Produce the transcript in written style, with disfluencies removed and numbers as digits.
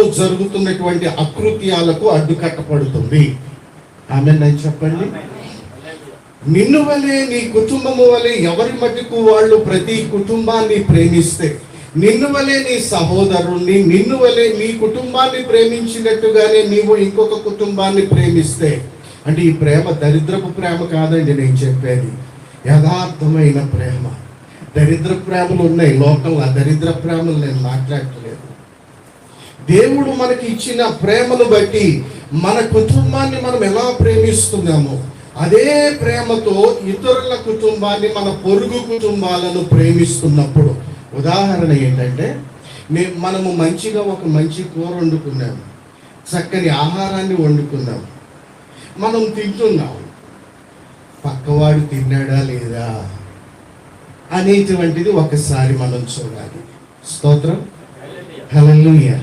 కుటుంబంలో జరుగుతున్నటువంటి అకృత్యాలకు అడ్డుకట్టపడుతుంది. ఆమేన్ చెప్పండి. నిన్ను వలె నీ కుటుంబము వలె ఎవరి మట్టుకు వాళ్ళు ప్రతి కుటుంబాన్ని ప్రేమిస్తే, నిన్ను వలె నీ సహోదరుణ్ణి, నిన్ను వలె నీ కుటుంబాన్ని ప్రేమించినట్టుగానే నీవు ఇంకొక కుటుంబాన్ని ప్రేమిస్తే, అంటే ఈ ప్రేమ దరిద్రపు ప్రేమ కాదండి నేను చెప్పేది, యథార్థమైన ప్రేమ. దరిద్ర ప్రేమలు ఉన్నాయి లోకంలో, ఆ దరిద్ర ప్రేమలు నేను మాట్లాడలేదు. దేవుడు మనకి ఇచ్చిన ప్రేమను బట్టి మన కుటుంబాన్ని మనం ఎలా ప్రేమిస్తున్నామో అదే ప్రేమతో ఇతరుల కుటుంబాన్ని, మన పొరుగు కుటుంబాలను ప్రేమిస్తున్నప్పుడు, ఉదాహరణ ఏంటంటే, మనము మంచిగా ఒక మంచి కూర వండుకున్నాము, చక్కని ఆహారాన్ని వండుకున్నాము, మనం తింటున్నాం, పక్కవాడు తిన్నాడా లేదా అనేటువంటిది ఒకసారి మనం చూడాలి. స్తోత్రం, హల్లెలూయా.